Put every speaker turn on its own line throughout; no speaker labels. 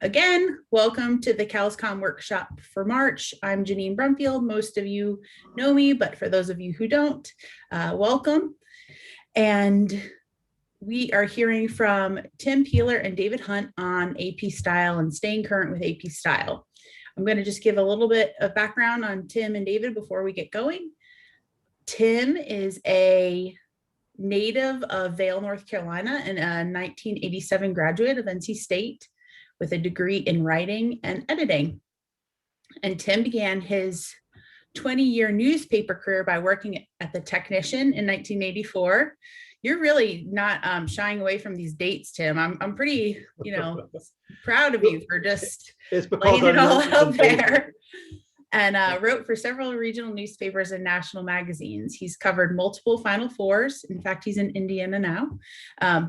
Again, welcome to the CALS Comm workshop for March. I'm Janine Brumfield. Most of you know me, but for those of you who don't, welcome. And we are hearing from Tim Peeler and David Hunt on AP Style and staying current with AP Style. I'm going to just give a little bit of background on Tim and David before we get going. Tim is a native of Vail, North Carolina, and a 1987 graduate of NC State with a degree in writing and editing. And Tim began his 20-year newspaper career by working at the Technician in 1984. You're really not shying away from these dates, Tim. I'm pretty, proud of you for just laying it all out there. And wrote for several regional newspapers and national magazines. He's covered multiple Final Fours. In fact, he's in Indiana now,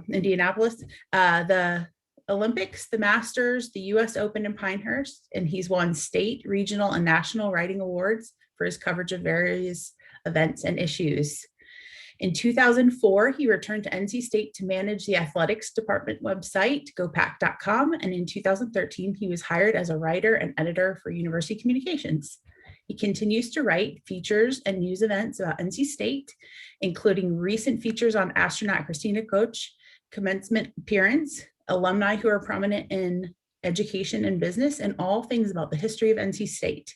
Indianapolis, the Olympics, the Masters, the US Open in Pinehurst, and he's won state, regional, and national writing awards for his coverage of various events and issues. In 2004, he returned to NC State to manage the athletics department website, gopack.com, and in 2013, he was hired as a writer and editor for University Communications. He continues to write features and news events about NC State, including recent features on astronaut Christina Koch, commencement appearance, alumni who are prominent in education and business, and all things about the history of NC State.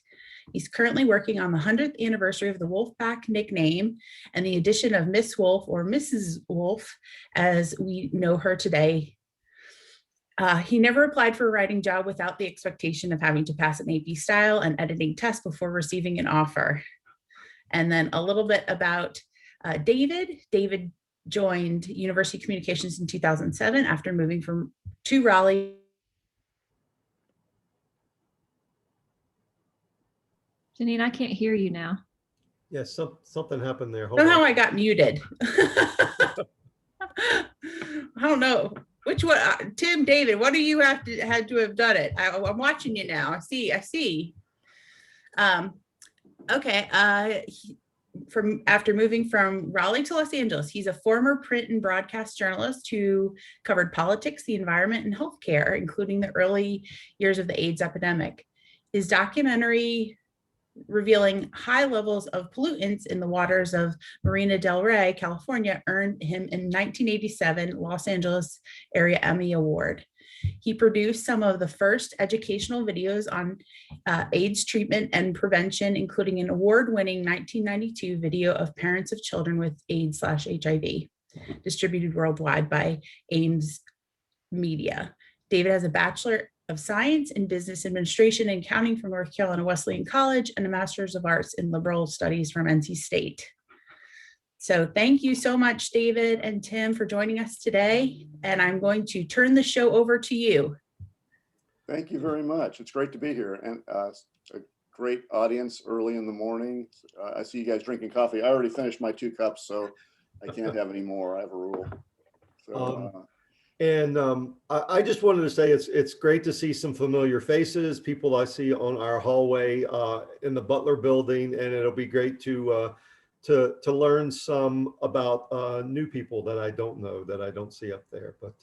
He's currently working on the 100th anniversary of the Wolfpack nickname and the addition of Miss Wolf or Mrs. Wolf as we know her today. He never applied for a writing job without the expectation of having to pass an AP Style and editing test before receiving an offer. And then a little bit about David. David joined University Communications in 2007 after moving to Raleigh.
Janine, I can't hear you now.
Yes, something happened there.
Somehow I got muted. I don't know which one. Tim, David, what do you had to have done it? I'm watching you now. I see. Okay. After moving from Raleigh to Los Angeles, he's a former print and broadcast journalist who covered politics, the environment, and healthcare, including the early years of the AIDS epidemic. His documentary revealing high levels of pollutants in the waters of Marina del Rey, California, earned him in 1987 Los Angeles Area Emmy Award. He produced some of the first educational videos on AIDS treatment and prevention, including an award-winning 1992 video of parents of children with AIDS/HIV, distributed worldwide by Ames Media. David has a Bachelor of Science in Business Administration and Accounting from North Carolina Wesleyan College and a Master's of Arts in Liberal Studies from NC State. So thank you so much, David and Tim, for joining us today. And I'm going to turn the show over to you.
Thank you very much. It's great to be here, and a great audience early in the morning. I see you guys drinking coffee. I already finished my 2 cups, so I can't have any more. I have a rule. So,
I just wanted to say it's great to see some familiar faces, people I see on our hallway in the Butler building, and it'll be great to learn some about new people that I don't know, that I don't see up there. But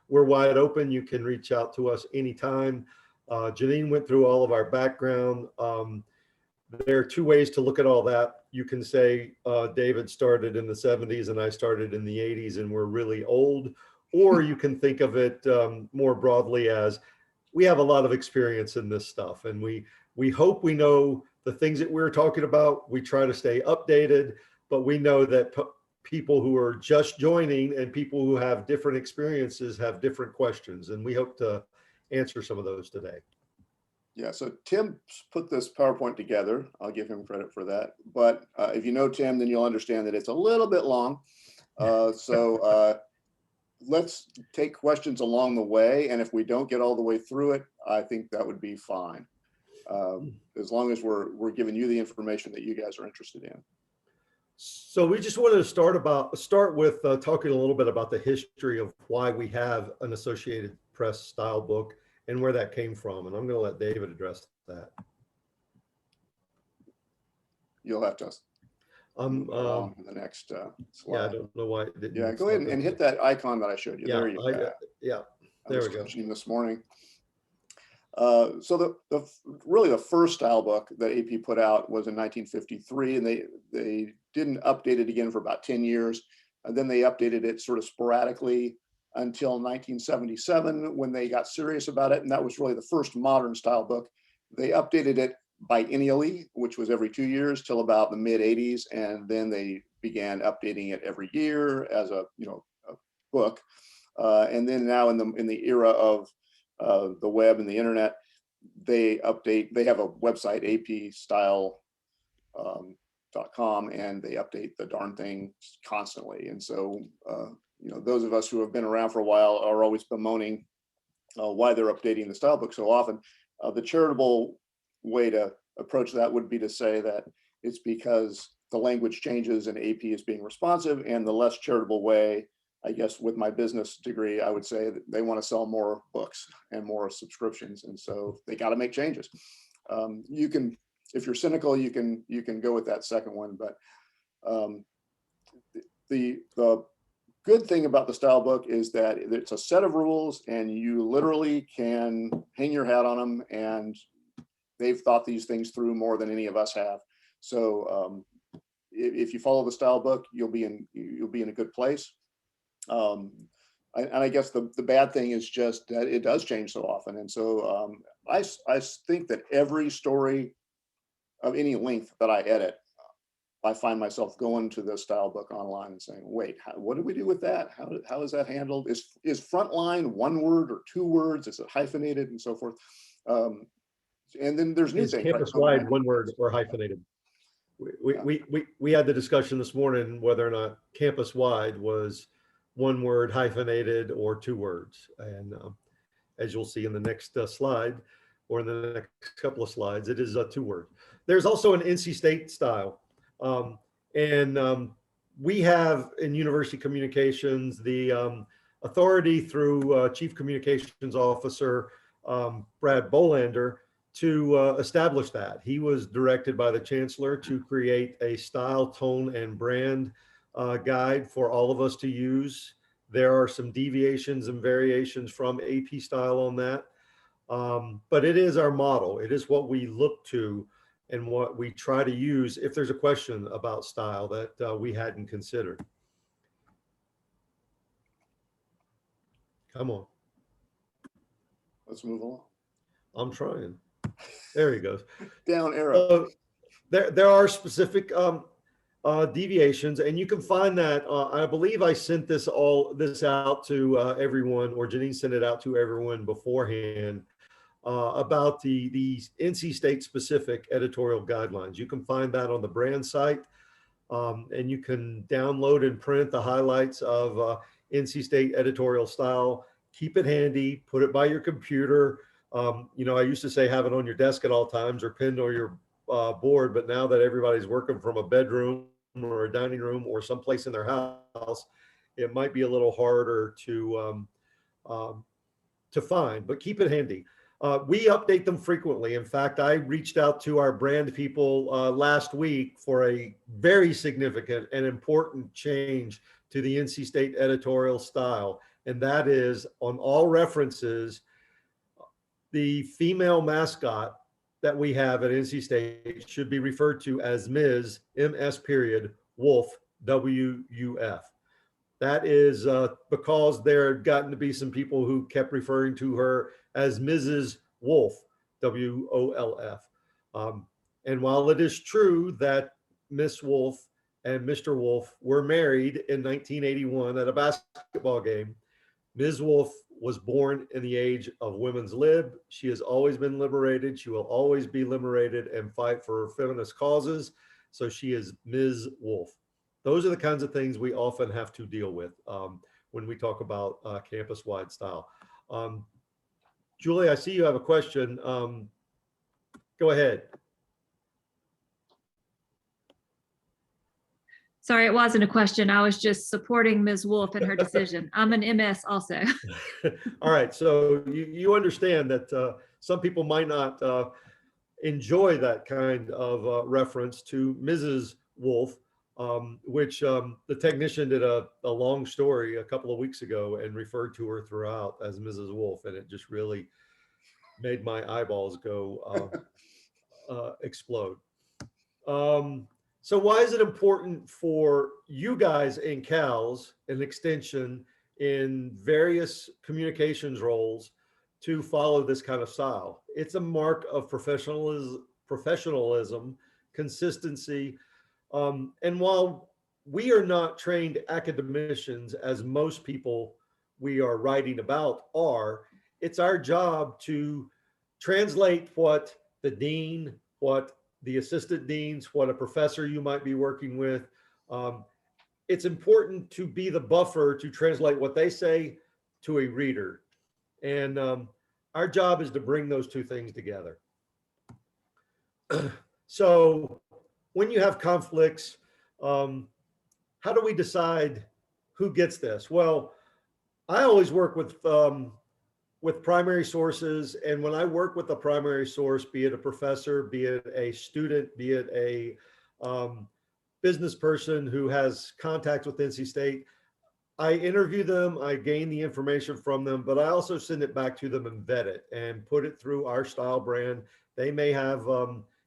we're wide open. You can reach out to us anytime. Janine went through all of our background. There are 2 ways to look at all that. You can say David started in the 70s and I started in the 80s and we're really old. Or you can think of it more broadly as we have a lot of experience in this stuff, and we hope we know the things that we're talking about. We try to stay updated, but we know that people who are just joining and people who have different experiences have different questions, and we hope to answer some of those today.
Yeah, so Tim put this PowerPoint together. I'll give him credit for that. But if you know Tim, then you'll understand that it's a little bit long. Let's take questions along the way. And if we don't get all the way through it, I think that would be fine. As long as we're giving you the information that you guys are interested in.
So we just wanted to start with talking a little bit about the history of why we have an Associated Press style book and where that came from. And I'm going to let David address that.
You'll have to on the next slide.
Yeah, I don't know why it didn't.
Yeah, go ahead and hit that icon that I showed you.
Yeah,
there you go.
Yeah, there we go.
This morning. So really the first style book that AP put out was in 1953, and they didn't update it again for about 10 years. And then they updated it sort of sporadically until 1977 when they got serious about it. And that was really the first modern style book. They updated it biennially, which was every 2 years till about the mid 80s. And then they began updating it every year as a book. And then now in the era of the web and the internet, they have a website, apstyle.com, and they update the darn thing constantly. And so, those of us who have been around for a while are always bemoaning why they're updating the style book so often. The charitable way to approach that would be to say that it's because the language changes and AP is being responsive, and the less charitable way, I guess with my business degree, I would say that they want to sell more books and more subscriptions. And so they got to make changes. You can, if you're cynical, you can go with that second one. But the good thing about the style book is that it's a set of rules and you literally can hang your hat on them, and they've thought these things through more than any of us have. So if you follow the style book, you'll be in a good place. And I guess the bad thing is just that it does change so often. And so I think that every story of any length that I edit, I find myself going to the style book online and saying, wait, what do we do with that? How is that handled? Is frontline one word or two words? Is it hyphenated and so forth? And then there's new
Is
things.
campus wide one word or hyphenated? We had the discussion this morning whether or not campus wide was one word, hyphenated, or two words. And as you'll see in the next slide, or in the next couple of slides, it is a two word. There's also an NC State style. We have in university communications the authority through Chief Communications Officer Brad Bolander to establish that. He was directed by the Chancellor to create a style, tone, and brand guide for all of us to use. There are some deviations and variations from AP style on that, but it is our model. It is what we look to and what we try to use if there's a question about style that we hadn't considered. Come on.
Let's move along.
I'm trying. There he goes.
Down arrow.
There are specific deviations, and you can find that. I believe I sent this out to everyone, or Janine sent it out to everyone beforehand about the NC State specific editorial guidelines. You can find that on the brand site, and you can download and print the highlights of NC State editorial style. Keep it handy. Put it by your computer. I used to say have it on your desk at all times or pinned on your board, but now that everybody's working from a bedroom or a dining room or someplace in their house, it might be a little harder to find, but keep it handy. We update them frequently. In fact, I reached out to our brand people last week for a very significant and important change to the NC State editorial style, and that is on all references, the female mascot that we have at NC State should be referred to as Ms. MS period Wolf, WUF. That is because there had gotten to be some people who kept referring to her as Mrs. Wolf, WOLF. And while it is true that Miss Wolf and Mr. Wolf were married in 1981 at a basketball game, Ms. Wolf was born in the age of women's lib. She has always been liberated. She will always be liberated and fight for feminist causes. So she is Ms. Wolf. Those are the kinds of things we often have to deal with when we talk about campus-wide style. Julie, I see you have a question. Go ahead.
Sorry, it wasn't a question. I was just supporting Ms. Wolf in her decision. I'm an MS also.
All right, so you understand that some people might not enjoy that kind of reference to Mrs. Wolf, which the technician did a long story a couple of weeks ago and referred to her throughout as Mrs. Wolf, and it just really made my eyeballs go explode. So why is it important for you guys in CALS and Extension in various communications roles to follow this kind of style? It's a mark of professionalism, consistency. And while we are not trained academicians, as most people we are writing about are, it's our job to translate what the dean, what the assistant deans, what a professor you might be working with. It's important to be the buffer to translate what they say to a reader. And our job is to bring those two things together. So when you have conflicts, how do we decide who gets this? Well, I always work with primary sources. And when I work with a primary source, be it a professor, be it a student, be it a business person who has contacts with NC State, I interview them, I gain the information from them, but I also send it back to them and vet it and put it through our style brand. They may have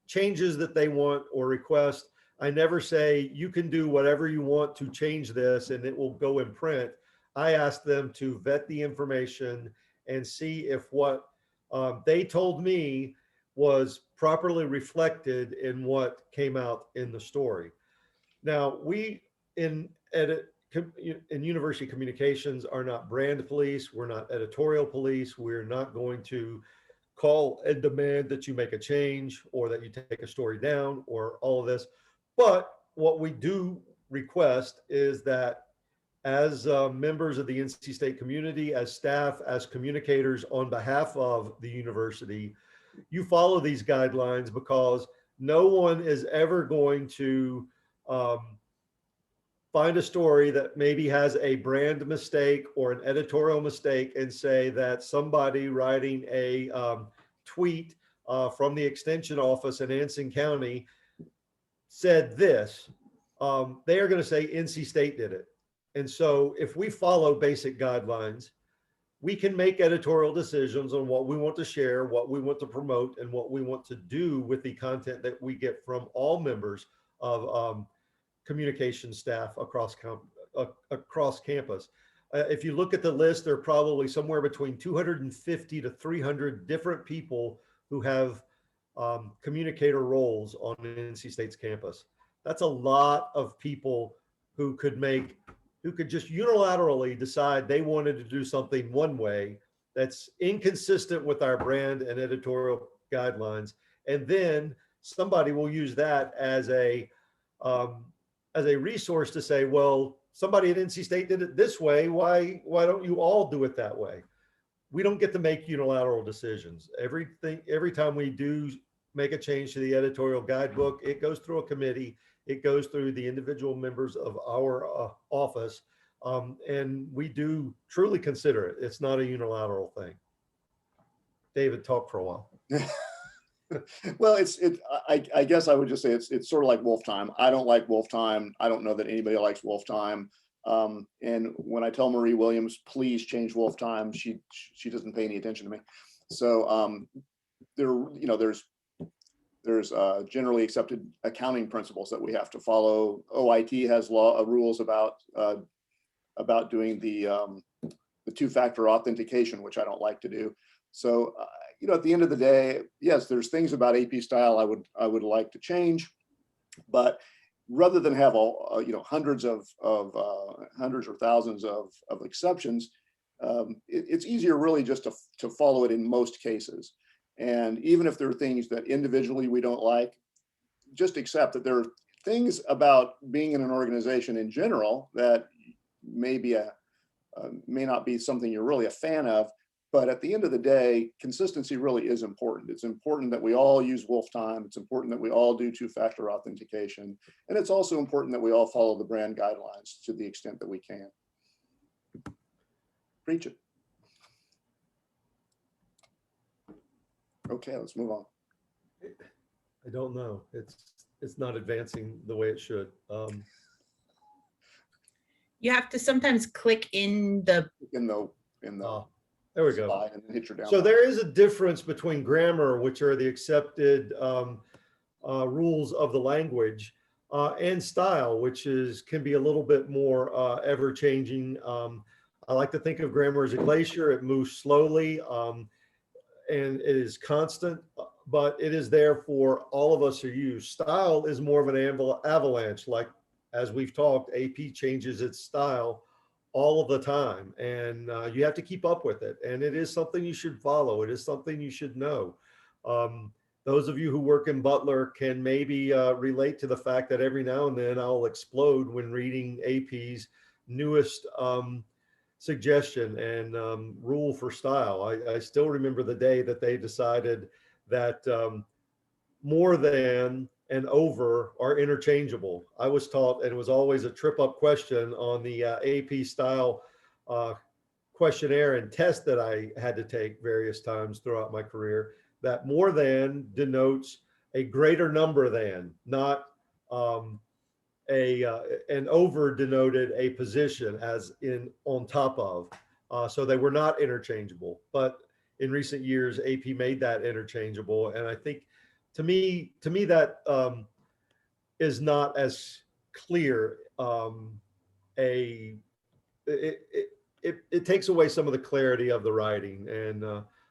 changes that they want or request. I never say, you can do whatever you want to change this and it will go in print. I ask them to vet the information and see if what they told me was properly reflected in what came out in the story. Now, we in university communications are not brand police. We're not editorial police. We're not going to call and demand that you make a change or that you take a story down or all of this. But what we do request is that as members of the NC State community, as staff, as communicators on behalf of the university, you follow these guidelines, because no one is ever going to find a story that maybe has a brand mistake or an editorial mistake and say that somebody writing a tweet from the extension office in Anson County said this. They are going to say NC State did it. And so if we follow basic guidelines, we can make editorial decisions on what we want to share, what we want to promote, and what we want to do with the content that we get from all members of communication staff across campus. If you look at the list, there are probably somewhere between 250 to 300 different people who have communicator roles on NC State's campus. That's a lot of people who could just unilaterally decide they wanted to do something one way that's inconsistent with our brand and editorial guidelines. And then somebody will use that as a resource to say, well, somebody at NC State did it this way. Why don't you all do it that way? We don't get to make unilateral decisions. Every time we do make a change to the editorial guidebook, it goes through a committee. It goes through the individual members of our office. And we do truly consider it. It's not a unilateral thing. David, talk for a while.
Well, I guess I would just say it's sort of like wolf time. I don't like wolf time. I don't know that anybody likes wolf time. And when I tell Marie Williams, please change wolf time, she doesn't pay any attention to me. So there's generally accepted accounting principles that we have to follow. OIT has rules about doing the two-factor authentication, which I don't like to do. So at the end of the day, yes, there's things about AP style I would like to change, but rather than have all hundreds or thousands of exceptions, it's easier really just to follow it in most cases. And even if there are things that individually we don't like, just accept that there are things about being in an organization in general that may not be something you're really a fan of. But at the end of the day, consistency really is important. It's important that we all use wolf time. It's important that we all do two-factor authentication. And it's also important that we all follow the brand guidelines to the extent that we can. Preach it. Okay, let's move on.
I don't know. It's not advancing the way it should.
You have to sometimes click in the
There we go.
slide and then hit your down.
So
button.
there is a difference between grammar, which are the accepted rules of the language, and style, which can be a little bit more ever changing. I like to think of grammar as a glacier. It moves slowly, and it is constant, but it is there for all of us to use. Style is more of an avalanche. Like, as we've talked, AP changes its style all of the time, and you have to keep up with it. And it is something you should follow. It is something you should know. Those of you who work in Butler can maybe relate to the fact that every now and then I'll explode when reading AP's newest suggestion and rule for style. I still remember the day that they decided that more than and over are interchangeable. I was taught, and it was always a trip up question on the AP style questionnaire and test that I had to take various times throughout my career, that more than denotes a greater number than, not and over denoted a position, as in on top of. So they were not interchangeable. But in recent years, AP made that interchangeable, and I think to me that is not as clear. It takes away some of the clarity of the writing, and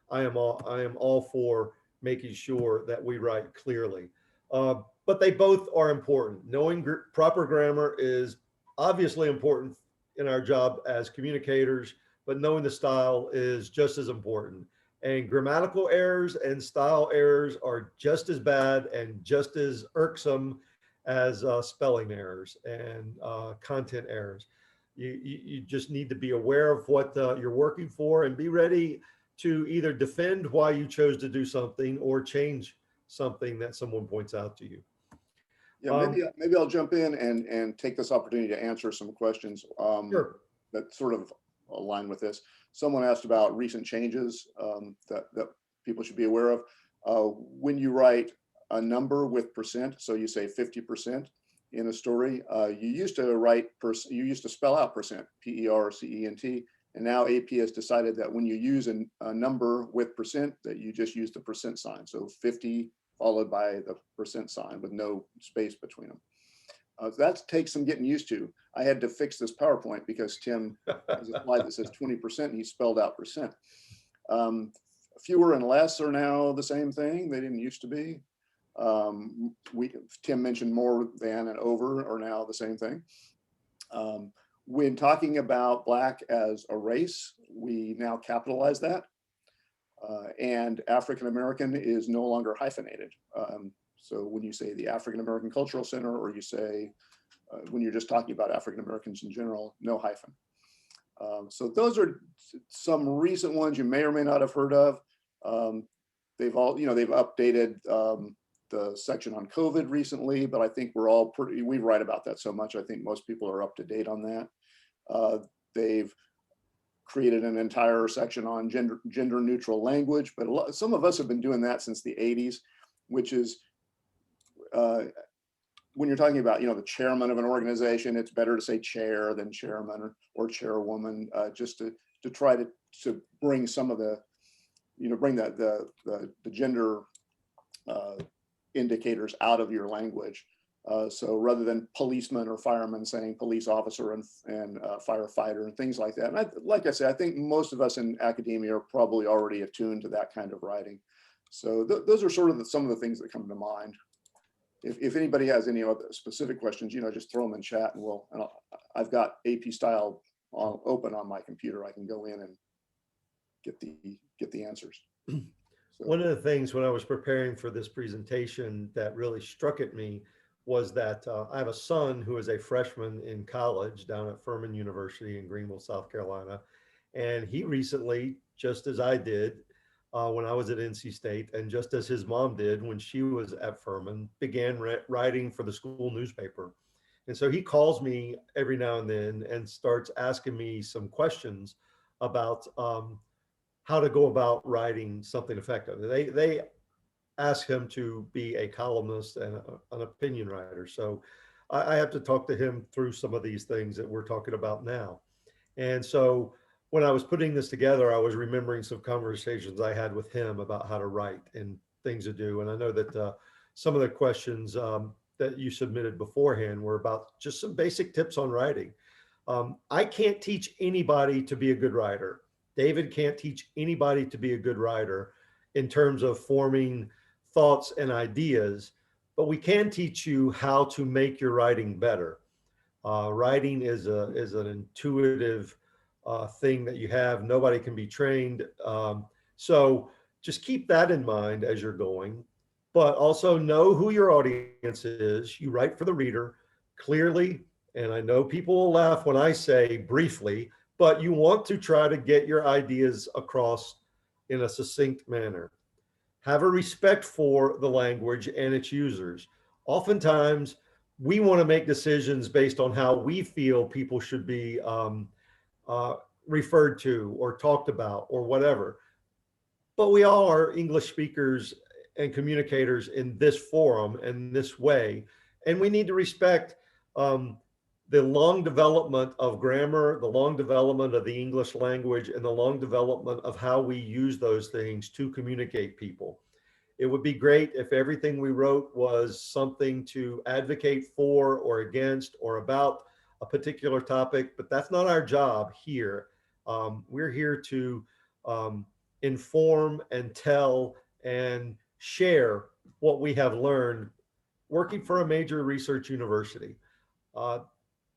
I am all for making sure that we write clearly. But they both are important. Knowing proper grammar is obviously important in our job as communicators, but knowing the style is just as important. And grammatical errors and style errors are just as bad and just as irksome as spelling errors and content errors. You just need to be aware of what you're working for and be ready to either defend why you chose to do something or change something that someone points out to you.
Yeah, maybe I'll jump in and take this opportunity to answer some questions
Sure.
that sort of align with this. Someone asked about recent changes that people should be aware of. When you write a number with percent, so you say 50% in a story, you used to spell out percent, PERCENT, and now AP has decided that when you use a number with percent, that you just use the percent sign. So 50 followed by the percent sign with no space between them. That takes some getting used to. I had to fix this PowerPoint because Tim has a slide that says 20% and he spelled out percent. Fewer and less are now the same thing. They didn't used to be. Tim mentioned more than and over are now the same thing. When talking about Black as a race, we now capitalize that. And African American is no longer hyphenated. So when you say the African American Cultural Center, or you say, when you're just talking about African Americans in general, no hyphen. So those are some recent ones you may or may not have heard of. They've updated the section on COVID recently, but I think we write about that so much. I think most people are up to date on that. They've created an entire section on gender neutral language, but some of us have been doing that since the 80s, which is when you're talking about, the chairman of an organization, it's better to say chair than chairman or chairwoman, just to try to bring some of the, bring the gender indicators out of your language. So rather than policeman or fireman, saying police officer and firefighter and things like that. And like I said, I think most of us in academia are probably already attuned to that kind of writing. So those are sort of some of the things that come to mind. If anybody has any other specific questions, just throw them in chat, and I've got AP style open on my computer. I can go in and get the answers. So.
One of the things when I was preparing for this presentation that really struck at me was that I have a son who is a freshman in college down at Furman University in Greenville, South Carolina. And he recently, just as I did when I was at NC State, and just as his mom did when she was at Furman, began writing for the school newspaper. And so he calls me every now and then and starts asking me some questions about how to go about writing something effective. They ask him to be a columnist and an opinion writer. So I have to talk to him through some of these things that we're talking about now. And so when I was putting this together, I was remembering some conversations I had with him about how to write and things to do. And I know that some of the questions that you submitted beforehand were about just some basic tips on writing. I can't teach anybody to be a good writer. David can't teach anybody to be a good writer in terms of forming thoughts and ideas, but we can teach you how to make your writing better. Writing is an intuitive thing that you have. Nobody can be trained. So just keep that in mind as you're going, but also know who your audience is. You write for the reader clearly. And I know people will laugh when I say briefly, but you want to try to get your ideas across in a succinct manner. Have a respect for the language and its users. Oftentimes, we want to make decisions based on how we feel people should be uh, referred to or talked about or whatever. But we all are English speakers and communicators in this forum and this way. And we need to respect the long development of grammar, the long development of the English language, and the long development of how we use those things to communicate people. It would be great if everything we wrote was something to advocate for or against or about a particular topic, but that's not our job here. We're here to inform and tell and share what we have learned working for a major research university. Uh,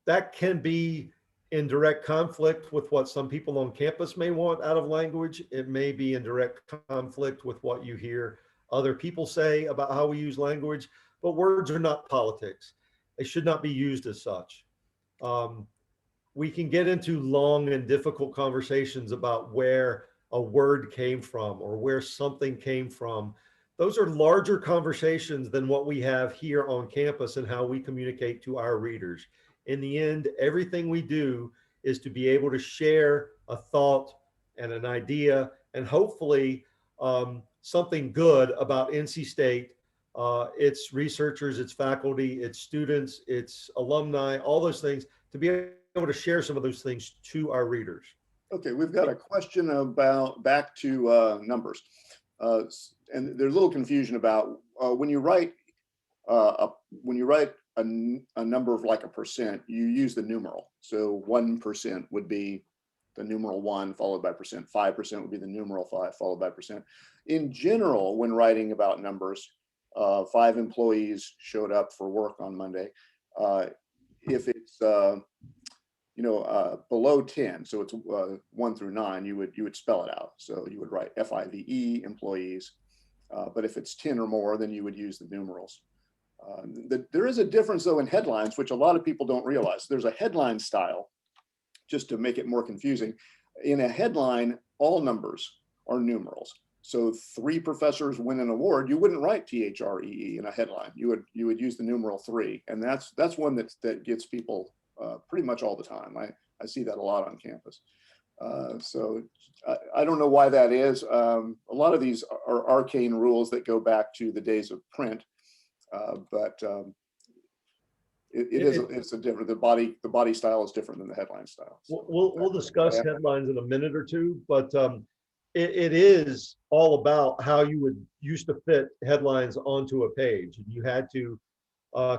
that can be in direct conflict with what some people on campus may want out of language. It may be in direct conflict with what you hear other people say about how we use language, but words are not politics. They should not be used as such. We can get into long and difficult conversations about where a word came from or where something came from. Those are larger conversations than what we have here on campus and how we communicate to our readers. In the end, everything we do is to be able to share a thought and an idea and hopefully something good about NC State, its researchers, its faculty, its students, its alumni, all those things, to be able to share some of those things to our readers.
Okay, we've got a question about back to numbers. And there's a little confusion about when you write a number of like a percent, you use the numeral. So 1% would be the numeral 1 followed by percent. 5% would be the numeral 5 followed by percent. In general, when writing about numbers, 5 employees showed up for work on Monday. If it's below 10, so it's 1 through 9, you would spell it out. So you would write FIVE employees. But if it's 10 or more, then you would use the numerals. There is a difference though in headlines, which a lot of people don't realize. There's a headline style, just to make it more confusing. In a headline, all numbers are numerals. So 3 professors win an award, you wouldn't write THREE in a headline. You would use the numeral 3, and that's one that gets people pretty much all the time. I see that a lot on campus. So I don't know why that is. A lot of these are arcane rules that go back to the days of print, but it's a different. The body style is different than the headline style. So
we'll discuss headlines in a minute or two, but it is all about how you would used to fit headlines onto a page. You had to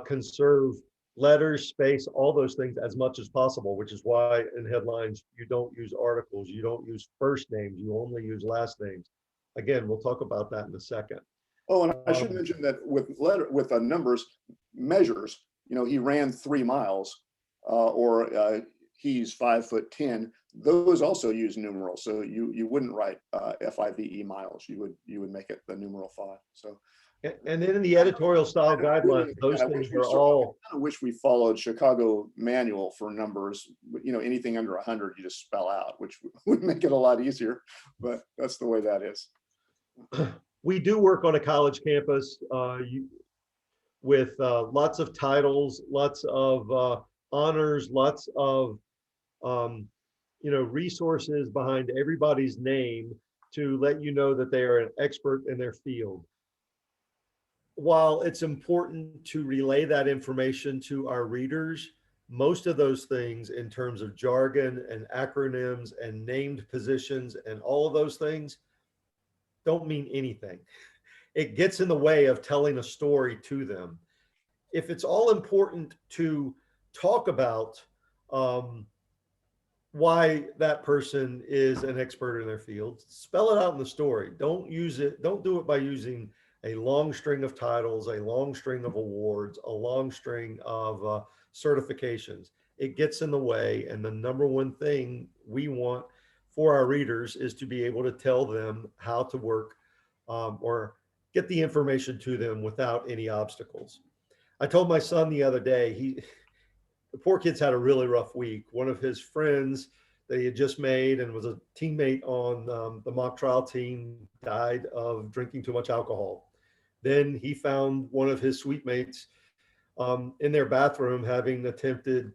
conserve letters, space, all those things as much as possible, which is why in headlines, you don't use articles, you don't use first names, you only use last names. Again, we'll talk about that in a second.
Oh, and I should mention that with numbers, measures, he ran 3 miles, or he's 5'10". Those also use numerals. So you wouldn't write FIVE miles. You would make it the numeral 5. So.
And then in the editorial style guidelines, those things are all.
I wish we followed Chicago manual for numbers. Anything under 100, you just spell out, which would make it a lot easier. But that's the way that is.
We do work on a college campus with lots of titles, lots of honors, lots of resources behind everybody's name to let you know that they are an expert in their field. While it's important to relay that information to our readers, most of those things in terms of jargon and acronyms and named positions and all of those things don't mean anything. It gets in the way of telling a story to them. If it's all important to talk about why that person is an expert in their field, spell it out in the story. Don't do it by using a long string of titles, a long string of awards, a long string of certifications. It gets in the way. And the number one thing we want for our readers is to be able to tell them how to work or get the information to them without any obstacles. I told my son the other day, the poor kid's had a really rough week. One of his friends that he had just made and was a teammate on the mock trial team died of drinking too much alcohol. Then he found one of his suite mates in their bathroom having attempted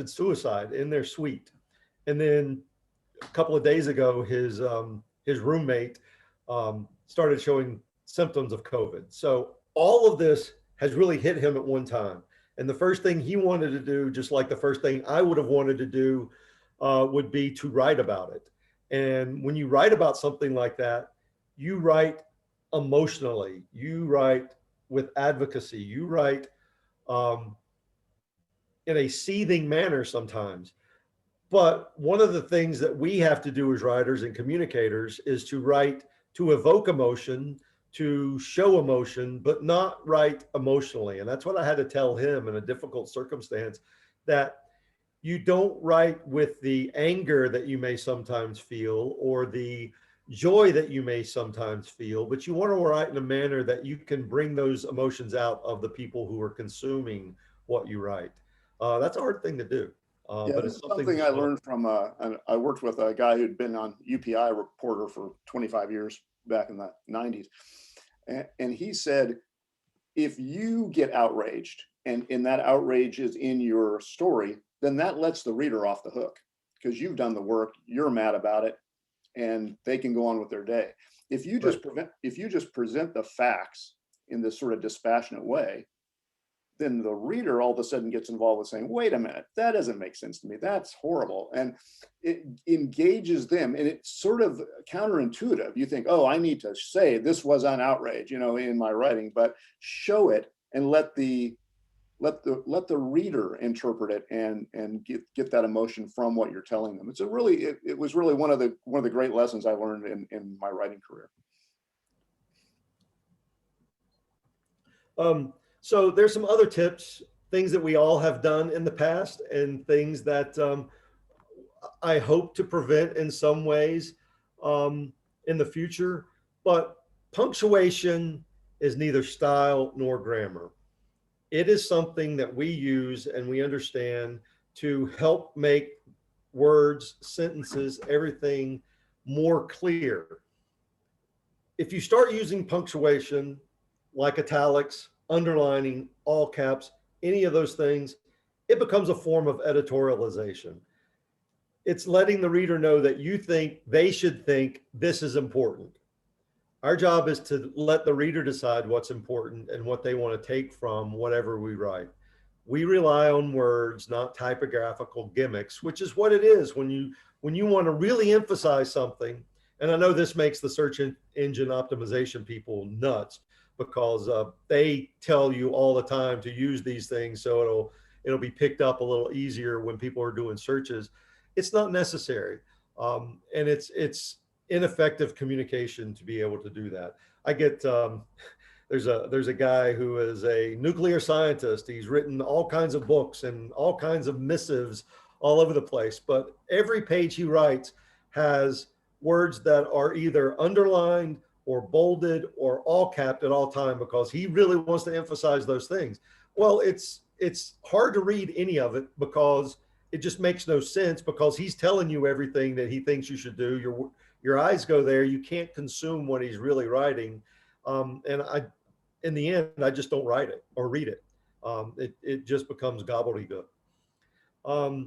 suicide in their suite. And then a couple of days ago, his roommate started showing symptoms of COVID. So all of this has really hit him at one time. And the first thing he wanted to do, just like the first thing I would have wanted to do, would be to write about it. And when you write about something like that, you write emotionally, you write with advocacy, you write in a seething manner sometimes. But one of the things that we have to do as writers and communicators is to write to evoke emotion, to show emotion, but not write emotionally. And that's what I had to tell him in a difficult circumstance, that you don't write with the anger that you may sometimes feel or the joy that you may sometimes feel, but you want to write in a manner that you can bring those emotions out of the people who are consuming what you write. That's a hard thing to do.
Yeah,
But
this
it's
is something I learned from, I worked with a guy who'd been on UPI reporter for 25 years back in the 90s. And he said, if you get outraged and that outrage is in your story, then that lets the reader off the hook because you've done the work, you're mad about it, and they can go on with their day. If you just present the facts in this sort of dispassionate way, then the reader all of a sudden gets involved with saying, wait a minute, that doesn't make sense to me. That's horrible. And it engages them, and it's sort of counterintuitive. You think, oh, I need to say this was an outrage, in my writing, but show it and let the reader interpret it and get that emotion from what you're telling them. It was really one of the great lessons I learned in my writing career.
So there's some other tips, things that we all have done in the past and things that I hope to prevent in some ways in the future. But punctuation is neither style nor grammar. It is something that we use and we understand to help make words, sentences, everything more clear. If you start using punctuation like italics, underlining, all caps, any of those things, it becomes a form of editorialization. It's letting the reader know that you think they should think this is important. Our job is to let the reader decide what's important and what they want to take from whatever we write. We rely on words, not typographical gimmicks, which is what it is when you want to really emphasize something. And I know this makes the search engine optimization people nuts, because they tell you all the time to use these things so it'll be picked up a little easier when people are doing searches. It's not necessary, and it's ineffective communication to be able to do that. I get there's a guy who is a nuclear scientist. He's written all kinds of books and all kinds of missives all over the place, but every page he writes has words that are either underlined or bolded or all capped at all time because he really wants to emphasize those things. Well, it's hard to read any of it because it just makes no sense, because he's telling you everything that he thinks you should do. Your eyes go there. You can't consume what he's really writing. In the end, I just don't write it or read it. It just becomes gobbledygook. All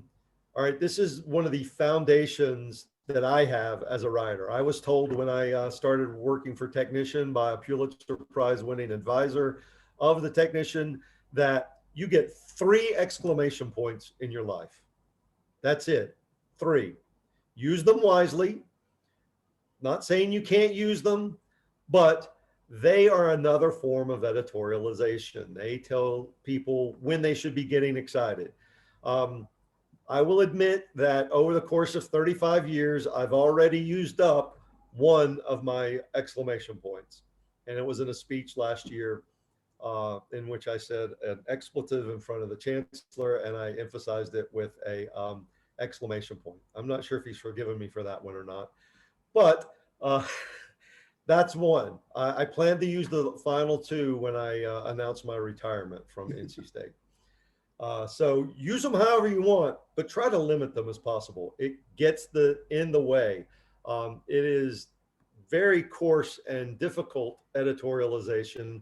right, this is one of the foundations that I have as a writer. I was told when I started working for Technician by a Pulitzer Prize winning advisor of the Technician that you get 3 exclamation points in your life. That's it. 3. Use them wisely. Not saying you can't use them, but they are another form of editorialization. They tell people when they should be getting excited. I will admit that over the course of 35 years, I've already used up one of my exclamation points. And it was in a speech last year in which I said an expletive in front of the chancellor, and I emphasized it with a exclamation point. I'm not sure if he's forgiven me for that one or not, but that's one. I plan to use the final 2 when I announce my retirement from NC State. So use them however you want, but try to limit them as possible. It gets in the way. It is very coarse and difficult editorialization.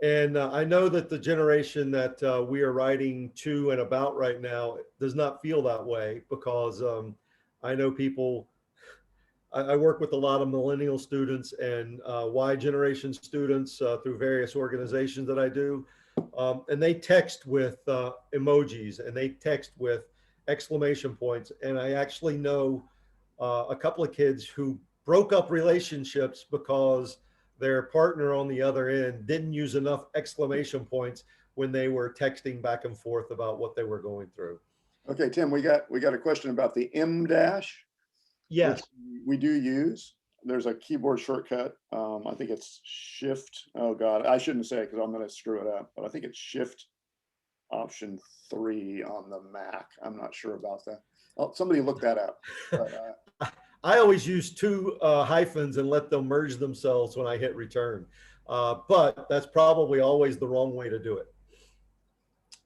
And I know that the generation that we are writing to and about right now does not feel that way, because I know people, I work with a lot of millennial students and Y generation students through various organizations that I do. And they text with emojis, and they text with exclamation points. And I actually know a couple of kids who broke up relationships because their partner on the other end didn't use enough exclamation points when they were texting back and forth about what they were going through.
Okay, Tim, we got a question about the M dash.
Yes.
Which we do use. There's a keyboard shortcut. I think it's Shift. Oh God, I shouldn't say it because I'm going to screw it up. But I think it's Shift Option 3 on the Mac. I'm not sure about that. Oh, somebody look that up. But,
I always use 2 hyphens and let them merge themselves when I hit return. But that's probably always the wrong way to do it.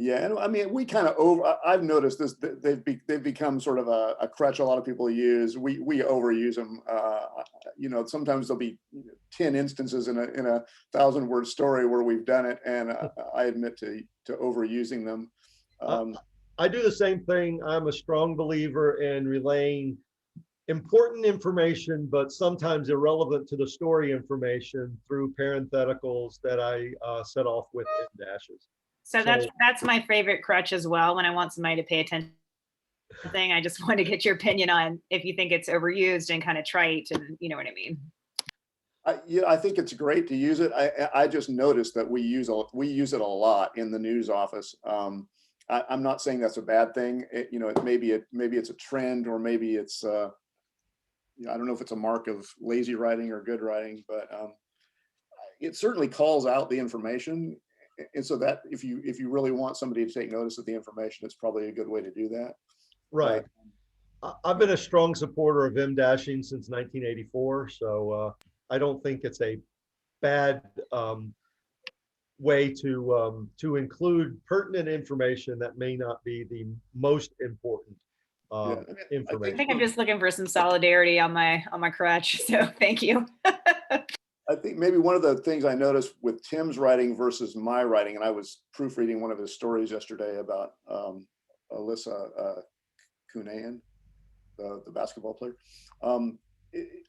yeah, and I mean, we kind of I've noticed this. They've become sort of a crutch a lot of people use. We overuse them. You know, sometimes there'll be 10 instances in a 1,000-word story where we've done it, and I admit to overusing them.
I do the same thing. I'm a strong believer in relaying important information, but sometimes irrelevant to the story information through parentheticals that I set off with in dashes.
So that's my favorite crutch as well. When I want somebody to pay attention to something, I just want to get your opinion on if you think it's overused and kind of trite, and you know what I mean.
Yeah, I think it's great to use it. I just noticed that we use it a lot in the news office. I'm not saying that's a bad thing. You know, maybe it's a trend, or maybe it's I don't know if it's a mark of lazy writing or good writing, but it certainly calls out the information. And so that if you really want somebody to take notice of the information, it's probably a good way to do that.
Right. I've been a strong supporter of M-dashing since 1984. So I don't think it's a bad way to include pertinent information that may not be the most important information.
I think I'm just looking for some solidarity on my crutch. So thank you.
I think maybe one of the things I noticed with Tim's writing versus my writing, and I was proofreading one of his stories yesterday about Alyssa Kunayan, the basketball player.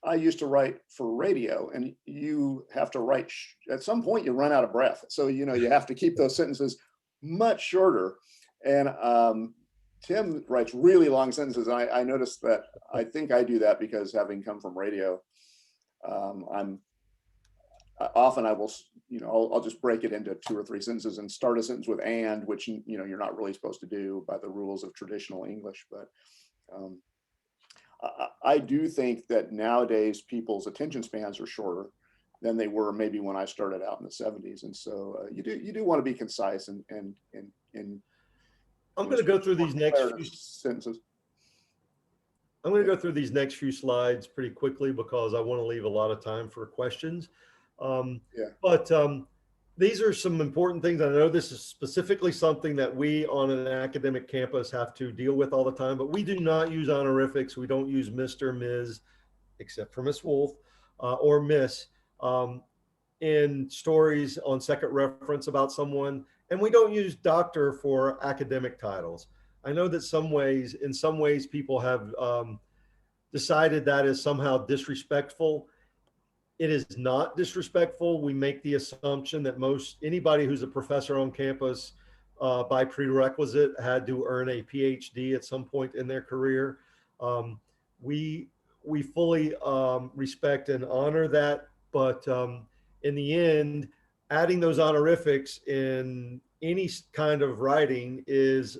I used to write for radio, and you have to write, at some point you run out of breath. So, you know, you have to keep those sentences much shorter. And Tim writes really long sentences. And I noticed that. I think I do that because, having come from radio, often I will, you know, I'll just break it into 2 or 3 sentences and start a sentence with "and," which, you know, you're not really supposed to do by the rules of traditional English. But I do think that nowadays people's attention spans are shorter than they were maybe when I started out in the 70s. And so you do want to be concise and
I'm going to go through these next few
sentences.
I'm going to go through these next few slides pretty quickly because I want to leave a lot of time for questions. But these are some important things. I know this is specifically something that we on an academic campus have to deal with all the time, but we do not use honorifics. We don't use Mr., Ms., except for Miss Wolf, or Miss in stories on second reference about someone. And we don't use doctor for academic titles. I know that in some ways people have decided that is somehow disrespectful. It is not disrespectful. We make the assumption that anybody who's a professor on campus by prerequisite had to earn a PhD at some point in their career. Um, we we fully respect and honor that, but in the end, adding those honorifics in any kind of writing is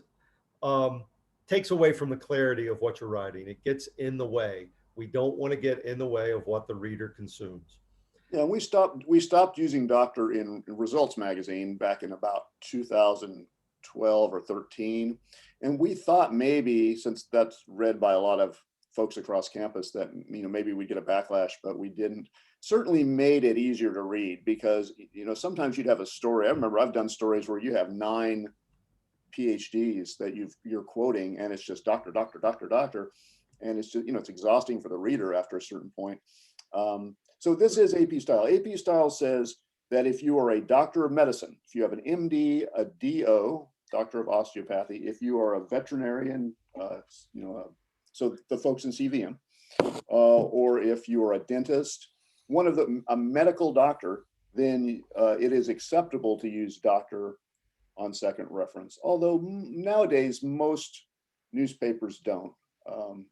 um, takes away from the clarity of what you're writing. It gets in the way. We don't want to get in the way of what the reader consumes.
Yeah, we stopped using doctor in Results magazine back in about 2012 or 13. And we thought maybe, since that's read by a lot of folks across campus, that maybe we'd get a backlash, but we didn't. Certainly made it easier to read, because sometimes you'd have a story. I remember I've done stories where you have 9 PhDs that you're quoting, and it's just doctor, doctor, doctor, doctor. And it's just, it's exhausting for the reader after a certain point. So this is AP style. AP style says that if you are a doctor of medicine, if you have an MD, a DO, doctor of osteopathy, if you are a veterinarian, so the folks in CVM, or if you are a dentist, a medical doctor, then it is acceptable to use doctor on second reference. Although nowadays most newspapers don't.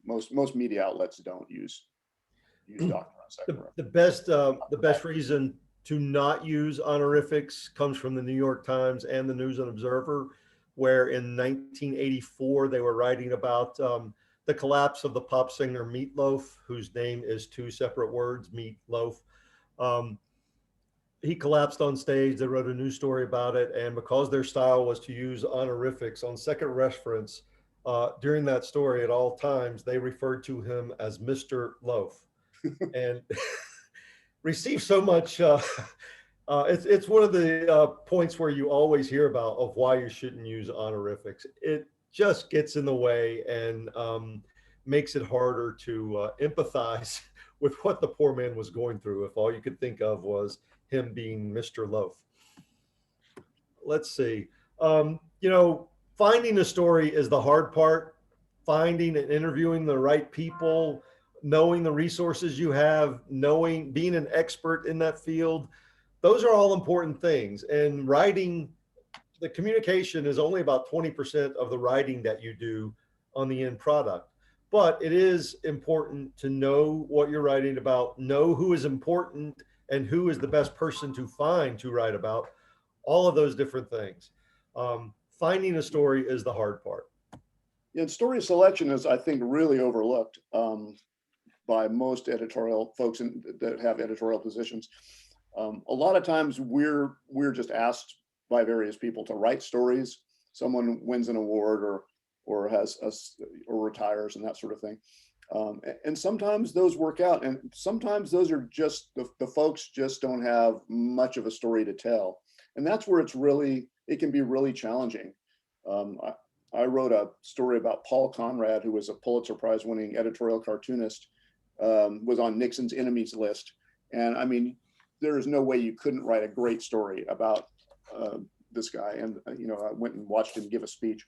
Most media outlets don't use doctor on second reference.
The best reason to not use honorifics comes from the New York Times and the News and Observer, where in 1984 they were writing about the collapse of the pop singer Meatloaf, whose name is 2 separate words, Meatloaf. He collapsed on stage. They wrote a news story about it, and because their style was to use honorifics on second reference, during that story at all times, they referred to him as Mr. Loaf, and received so much. It's one of the points where you always hear about of why you shouldn't use honorifics. It just gets in the way and makes it harder to empathize with what the poor man was going through if all you could think of was him being Mr. Loaf. Let's see. Finding a story is the hard part. Finding and interviewing the right people, knowing the resources you have, being an expert in that field, those are all important things. And writing, the communication is only about 20% of the writing that you do on the end product. But it is important to know what you're writing about, know who is important and who is the best person to find to write about, all of those different things. Finding a story is the hard part.
Yeah, and story selection is, I think, really overlooked by most editorial folks that have editorial positions. A lot of times we're just asked by various people to write stories. Someone wins an award or retires and that sort of thing. And sometimes those work out, and sometimes those are just the folks just don't have much of a story to tell. And that's where it can be really challenging. I wrote a story about Paul Conrad, who was a Pulitzer Prize winning editorial cartoonist, was on Nixon's enemies list. And I mean, there is no way you couldn't write a great story about this guy. And, I went and watched him give a speech.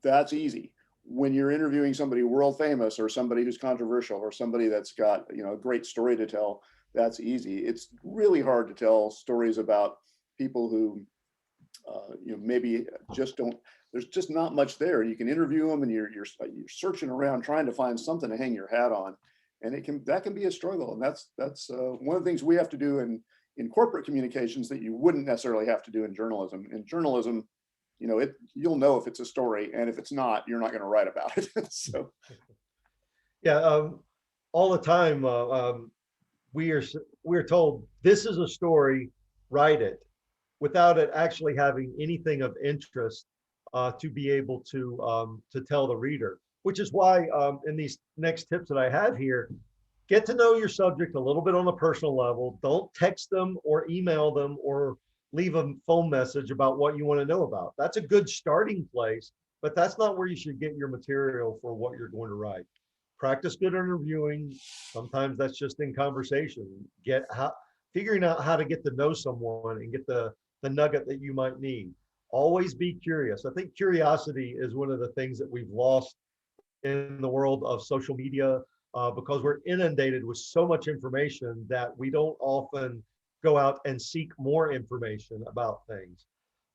That's easy. When you're interviewing somebody world famous or somebody who's controversial or somebody that's got, a great story to tell, that's easy. It's really hard to tell stories about people who, maybe just don't, there's just not much there. You can interview them and you're searching around trying to find something to hang your hat on. And that can be a struggle. And that's one of the things we have to do in corporate communications that you wouldn't necessarily have to do in journalism. In journalism, you'll know if it's a story, and if it's not, you're not going to write about it. So,
yeah, all the time we are told this is a story, write it, without it actually having anything of interest to be able to tell the reader. Which is why in these next tips that I have here, get to know your subject a little bit on a personal level. Don't text them or email them or leave a phone message about what you want to know about. That's a good starting place, but that's not where you should get your material for what you're going to write. Practice good interviewing. Sometimes that's just in conversation. Figuring out how to get to know someone and get the nugget that you might need. Always be curious. I think curiosity is one of the things that we've lost in the world of social media, because we're inundated with so much information that we don't often go out and seek more information about things.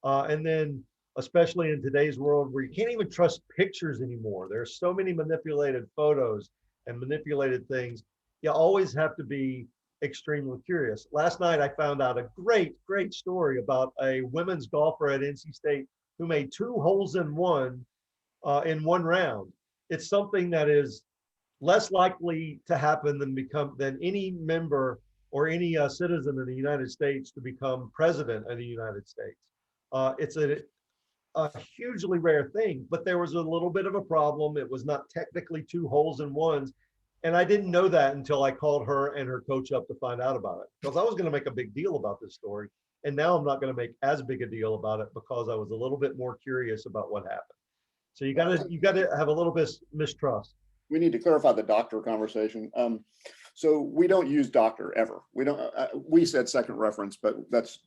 And then, especially in today's world where you can't even trust pictures anymore, there's so many manipulated photos and manipulated things. You always have to be extremely curious. Last night, I found out a great story about a women's golfer at NC State who made 2 holes in one round. It's something that is less likely to happen than any member or any citizen in the United States to become president of the United States. It's a hugely rare thing, but there was a little bit of a problem. It was not technically 2 holes in ones. And I didn't know that until I called her and her coach up to find out about it, because I was going to make a big deal about this story. And now I'm not going to make as big a deal about it because I was a little bit more curious about what happened. So you got to have a little bit of mistrust.
We need to clarify the doctor conversation. So we don't use doctor ever. We don't. We said second reference, but that's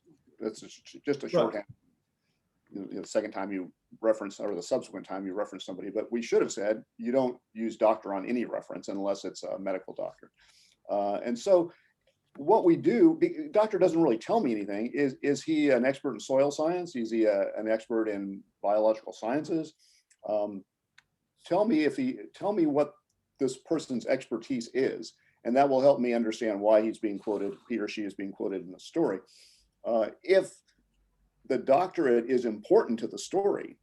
just a shorthand. The second time you reference, or the subsequent time you reference somebody, but we should have said you don't use doctor on any reference unless it's a medical doctor. And so what we do, doctor doesn't really tell me anything. Is he an expert in soil science? Is he an expert in biological sciences? Tell me what this person's expertise is, and that will help me understand why he or she is being quoted in the story. If the doctorate is important to the story,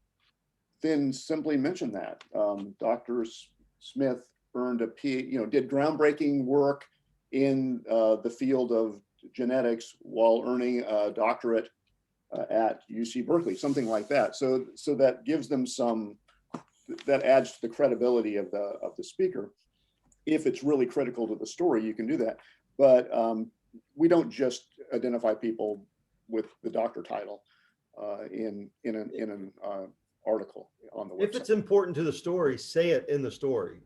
then simply mention that. Dr. Smith earned did groundbreaking work in the field of genetics while earning a doctorate at UC Berkeley, something like that. So that gives them that adds to the credibility of the speaker. If it's really critical to the story, you can do that. But we don't just identify people with the doctor title in an article on the website.
If it's important to the story, say it in the story.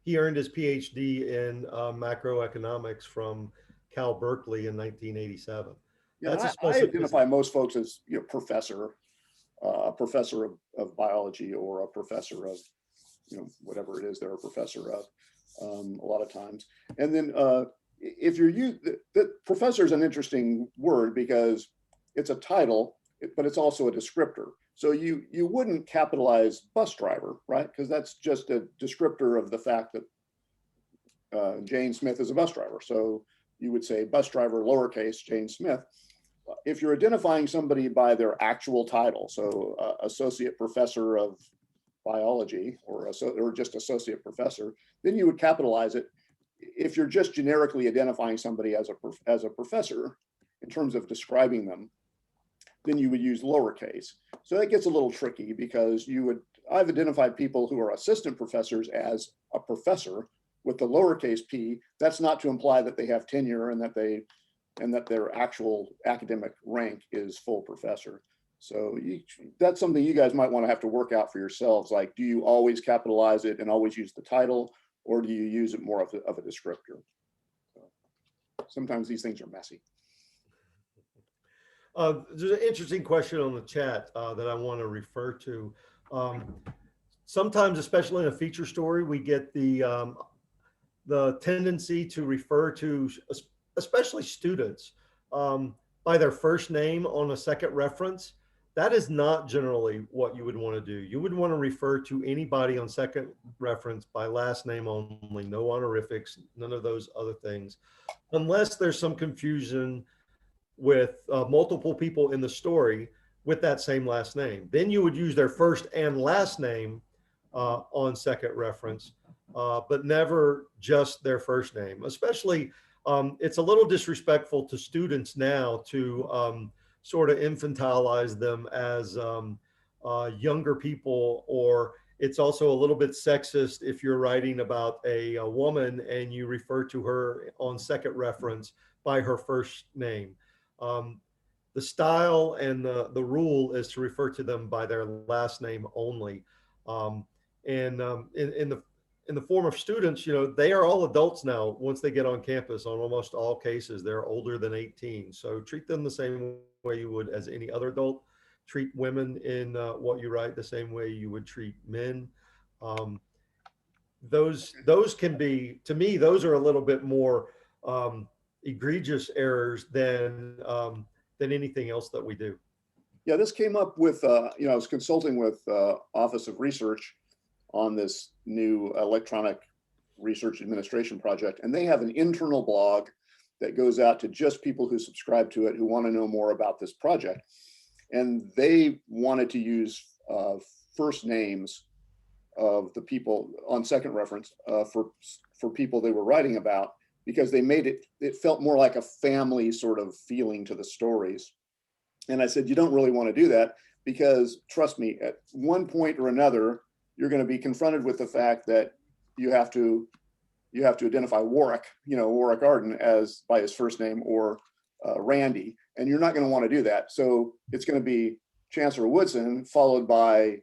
He earned his PhD in macroeconomics from Cal Berkeley in 1987.
Yeah, I identify most folks as professor, a professor of biology, or a professor of whatever it is they're a professor of a lot of times. And then if you're the professor is an interesting word because it's a title, but it's also a descriptor. So you wouldn't capitalize bus driver, right? Because that's just a descriptor of the fact that Jane Smith is a bus driver. So you would say bus driver, lowercase, Jane Smith. If you're identifying somebody by their actual title, so associate professor of biology or just associate professor, then you would capitalize it. If you're just generically identifying somebody as a professor in terms of describing them, then you would use lowercase. So that gets a little tricky because I've identified people who are assistant professors as a professor with the lowercase p. That's not to imply that they have tenure and that their actual academic rank is full professor. So that's something you guys might want to have to work out for yourselves. Like, do you always capitalize it and always use the title, or do you use it more of a descriptor? Sometimes these things are messy.
There's an interesting question on the chat that I want to refer to. Sometimes, especially in a feature story, we get the tendency to refer to, especially students, by their first name on a second reference. That is not generally what you would want to do. You would want to refer to anybody on second reference by last name only, no honorifics, none of those other things, unless there's some confusion with multiple people in the story with that same last name. Then you would use their first and last name on second reference, but never just their first name. Especially, it's a little disrespectful to students now to sort of infantilize them as younger people, or it's also a little bit sexist if you're writing about a woman and you refer to her on second reference by her first name. The style and the rule is to refer to them by their last name only. In the form of students, they are all adults now. Once they get on campus, on almost all cases, they're older than 18. So treat them the same way you would as any other adult. Treat women in what you write the same way you would treat men. those can be, to me, those are a little bit more egregious errors than anything else that we do.
Yeah, this came up with, I was consulting with Office of Research on this new electronic research administration project, and they have an internal blog that goes out to just people who subscribe to it, who want to know more about this project. And they wanted to use first names of the people on second reference for people they were writing about, because they made it felt more like a family sort of feeling to the stories. And I said, you don't really want to do that, because trust me, at one point or another, you're going to be confronted with the fact that you have to identify Warwick, Warwick Arden as by his first name, or Randy, and you're not going to want to do that. So it's going to be Chancellor Woodson followed by,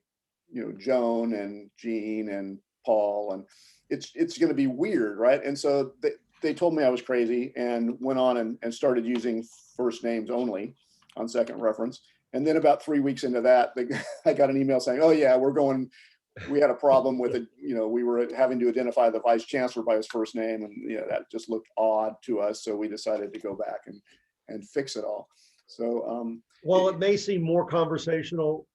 Joan and Jean and Paul, and it's going to be weird, right? And so they told me I was crazy and went on and started using first names only on second reference. And then about 3 weeks into that, I got an email saying, oh yeah, we had a problem with it. We were having to identify the vice chancellor by his first name, and that just looked odd to us. So we decided to go back and fix it all. So
while it may seem more conversational,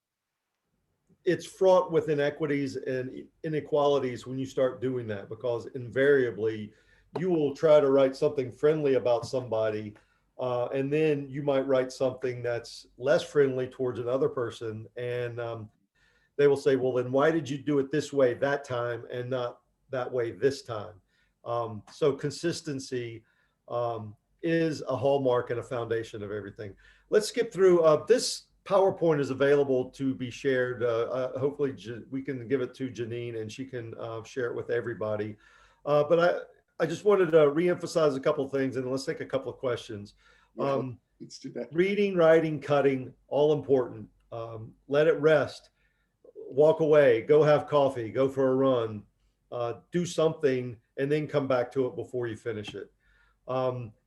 it's fraught with inequities and inequalities when you start doing that, because invariably you will try to write something friendly about somebody, and then you might write something that's less friendly towards another person, and they will say, well, then why did you do it this way that time and not that way this time? So consistency is a hallmark and a foundation of everything. Let's skip through. This PowerPoint is available to be shared. Hopefully we can give it to Janine and she can share it with everybody. But I just wanted to reemphasize a couple of things, and let's take a couple of questions.
let's do that.
Reading, writing, cutting, all important. Let it rest. Walk away, go have coffee, go for a run, do something, and then come back to it before you finish it.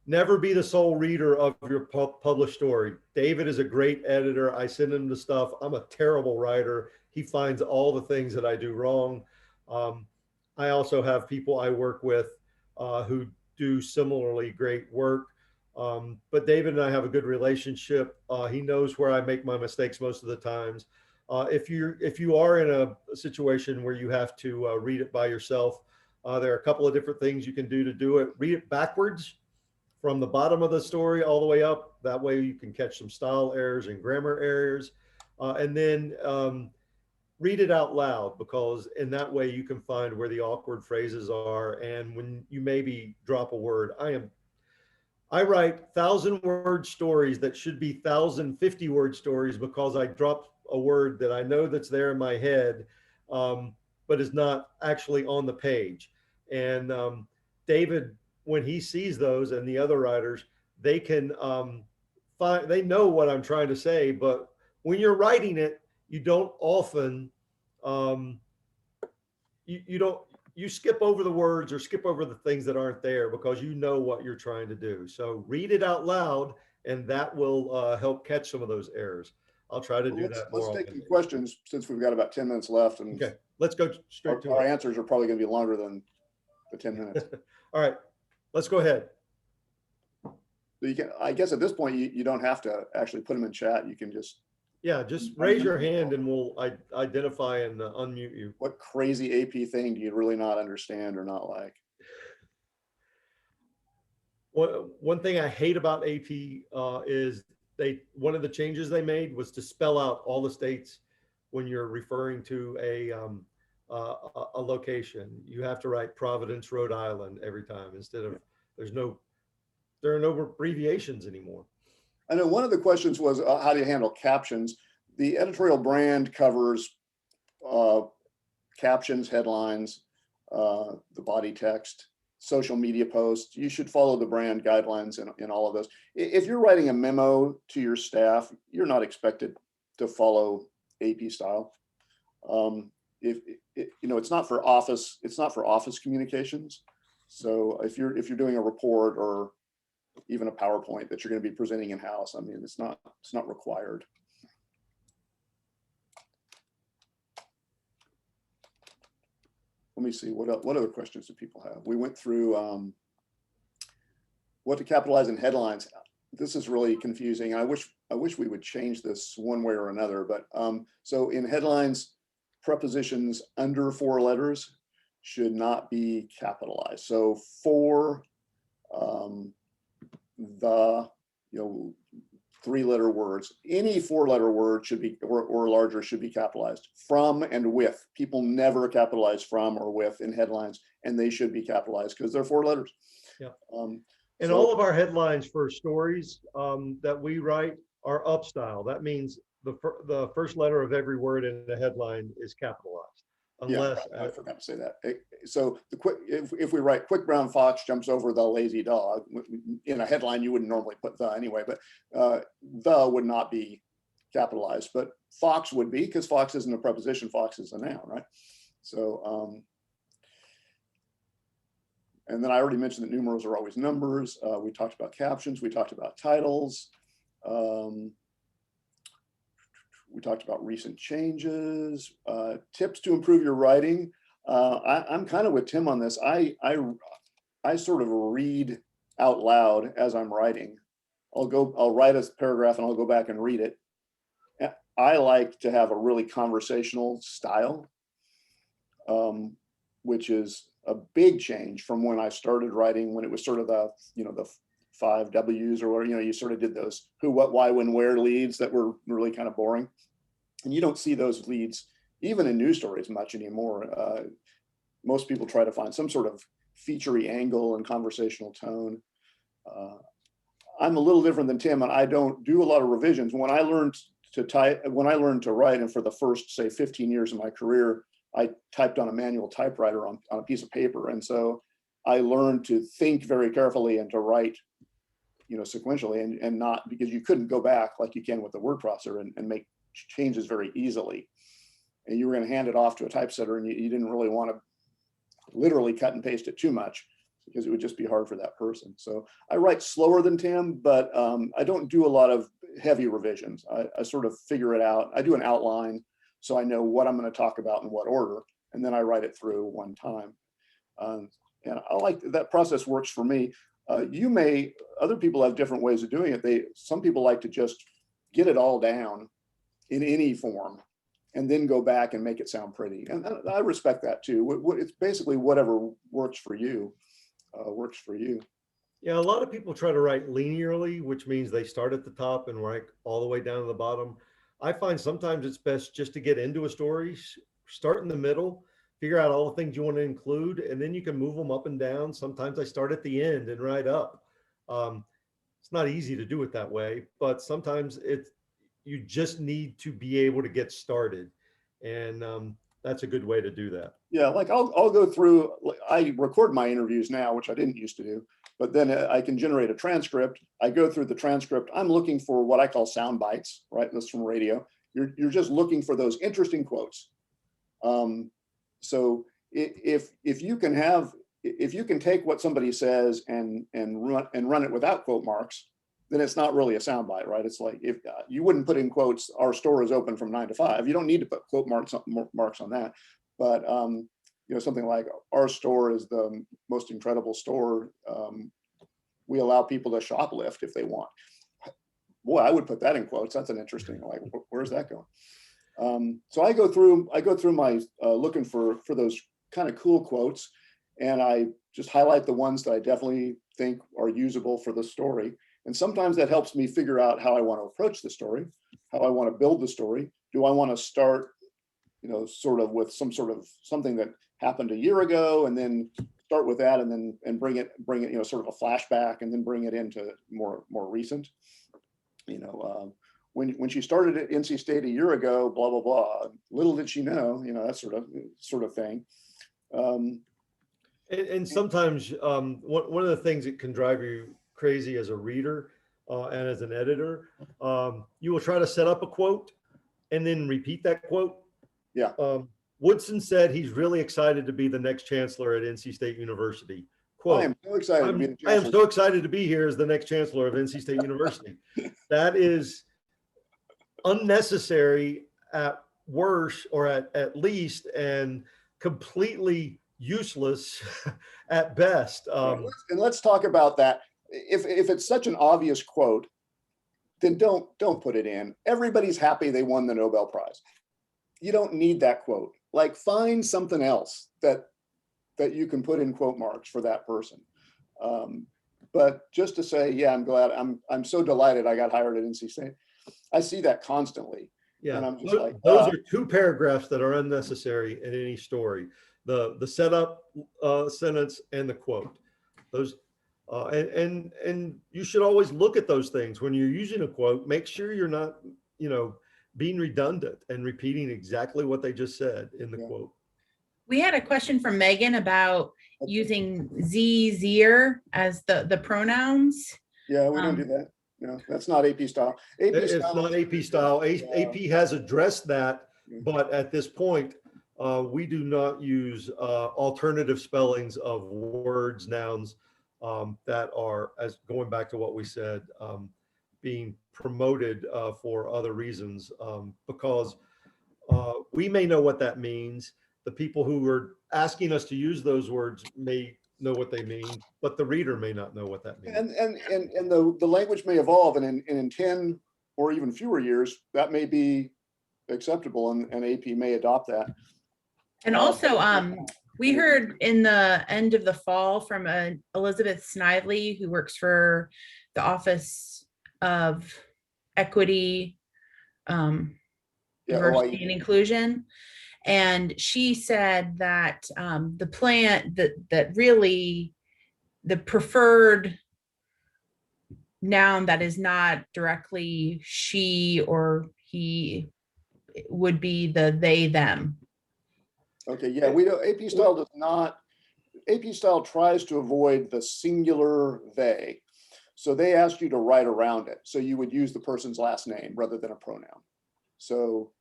Never be the sole reader of your published story. David is a great editor. I send him the stuff. I'm a terrible writer. He finds all the things that I do wrong. I also have people I work with who do similarly great work. But David and I have a good relationship. He knows where I make my mistakes most of the times. If you are in a situation where you have to read it by yourself, there are a couple of different things you can do to do it. Read it backwards from the bottom of the story all the way up. That way you can catch some style errors and grammar errors. And then read it out loud, because in that way you can find where the awkward phrases are. And when you maybe drop a word, I write 1,000-word stories that should be 1,050-word stories, because I dropped a word that I know that's there in my head, but is not actually on the page. And David, when he sees those, and the other writers, they can they know what I'm trying to say, but when you're writing it, you don't often, you skip over the words or skip over the things that aren't there, because you know what you're trying to do. So read it out loud, and that will help catch some of those errors. I'll try to do that more
Let's take
often.
some questions, since we've got about 10 minutes left, and
Okay, let's go straight to
our
it.
answers are probably going to be longer than the 10 minutes.
All right, let's go ahead.
So I guess at this point, you don't have to actually put them in chat. You can just,
Yeah, just raise your hand and we'll identify and unmute you.
what crazy AP thing do you really not understand or not like?
One thing I hate about AP is one of the changes they made was to spell out all the states when you're referring to a location. You have to write Providence, Rhode Island every time, instead of there are no abbreviations anymore.
I know one of the questions was, how do you handle captions? The editorial brand covers captions, headlines, the body text, social media posts. You should follow the brand guidelines in all of those. If you're writing a memo to your staff, you're not expected to follow AP style. It's not for office. It's not for office communications. So if you're doing a report or even a PowerPoint that you're going to be presenting in house, I mean, it's not required. let me see, what other questions do people have? We went through what to capitalize in headlines. This is really confusing. I wish we would change this one way or another, but so in headlines, prepositions under 4 letters should not be capitalized. So for, the, 3-letter words, any 4-letter word should be, or larger, should be capitalized. From and with, people never capitalize from or with in headlines, and they should be capitalized because they're 4 letters.
Yeah.
And
And all of our headlines for stories that we write are up style. That means the first letter of every word in the headline is capitalized. Unless
I forgot to say that. So if we write quick brown fox jumps over the lazy dog in a headline, you wouldn't normally put the anyway, but the would not be capitalized, but fox would be, because fox isn't a preposition, fox is a noun, right? So and then I already mentioned that numerals are always numbers. We talked about captions, we talked about titles. We talked about recent changes, tips to improve your writing. I'm kind of with Tim on this. I sort of read out loud as I'm writing. I'll write a paragraph and I'll go back and read it. I like to have a really conversational style, which is a big change from when I started writing, when it was sort of the 5 W's or whatever, you sort of did those who, what, why, when, where leads that were really kind of boring. And you don't see those leads even in news stories much anymore. Most people try to find some sort of featurey angle and conversational tone. I'm a little different than Tim, and I don't do a lot of revisions. When I learned to write, and for the first, say, 15 years of my career, I typed on a manual typewriter on a piece of paper. And so I learned to think very carefully and to write, sequentially, and not, because you couldn't go back like you can with the word processor and make changes very easily. And you were going to hand it off to a typesetter, and you didn't really want to literally cut and paste it too much, because it would just be hard for that person. So I write slower than Tim, but I don't do a lot of heavy revisions. I sort of figure it out. I do an outline, so I know what I'm going to talk about in what order, and then I write it through one time. And I like that process. Works for me. Other people have different ways of doing it. Some people like to just get it all down in any form and then go back and make it sound pretty. And I respect that too. It's basically whatever works for you, works for you.
Yeah, a lot of people try to write linearly, which means they start at the top and write all the way down to the bottom. I find sometimes it's best just to get into a story, start in the middle, figure out all the things you want to include, and then you can move them up and down. Sometimes I start at the end and write up. It's not easy to do it that way, but sometimes you just need to be able to get started. And that's a good way to do that.
Yeah, like I'll go through, I record my interviews now, which I didn't used to do, but then I can generate a transcript. I go through the transcript. I'm looking for what I call sound bites, right? That's from radio. You're just looking for those interesting quotes. So if you can take what somebody says and run it without quote marks, then it's not really a soundbite, right? It's like, if you wouldn't put in quotes, our store is open from 9 to 5. You don't need to put quote marks on that. But something like, our store is the most incredible store. We allow people to shoplift if they want. Boy, I would put that in quotes. That's an interesting, like, where's that going? So I go through my looking for those kind of cool quotes, and I just highlight the ones that I definitely think are usable for the story. And sometimes that helps me figure out how I want to approach the story, how I want to build the story. Do I want to start, sort of with something that happened a year ago, and then start with that, and then bring it, sort of a flashback, and then bring it into more recent. When she started at NC State a year ago, blah blah blah. Little did she know, that sort of thing.
And sometimes one of the things that can drive you crazy as a reader and as an editor, you will try to set up a quote and then repeat that quote.
Yeah.
Woodson said he's really excited to be the next chancellor at NC State University. Quote,
I am so excited to be the chancellor.
I am so excited to be here as the next chancellor of NC State University. That is unnecessary at worst, or at least, and completely useless at best.
And let's talk about that. If it's such an obvious quote, then don't put it in. Everybody's happy they won the Nobel Prize. You don't need that quote. Like, find something else that you can put in quote marks for that person. But just to say, yeah, I'm glad, I'm so delighted I got hired at NC State. I see that constantly.
Yeah,
And I'm just like,
those are two paragraphs that are unnecessary in any story. The setup sentence and the quote. Those and you should always look at those things when you're using a quote. Make sure you're not, being redundant and repeating exactly what they just said in the quote.
We had a question from Megan about using zir as the pronouns.
yeah, we don't do that. No, that's not AP style.
It's not AP style. AP has addressed that, but at this point, we do not use alternative spellings of words, nouns that are, as going back to what we said, being promoted for other reasons, because we may know what that means. The people who are asking us to use those words may know what they mean, but the reader may not know what that means.
And the language may evolve, and in 10 or even fewer years, that may be acceptable, and AP may adopt that.
And also, we heard in the end of the fall from Elizabeth Snively, who works for the Office of Equity, Diversity and Inclusion. And she said that the plan that really the preferred noun that is not directly she or he would be the they, them.
Okay, yeah, we don't, AP style does not, AP style tries to avoid the singular they. So they asked you to write around it. So you would use the person's last name rather than a pronoun. So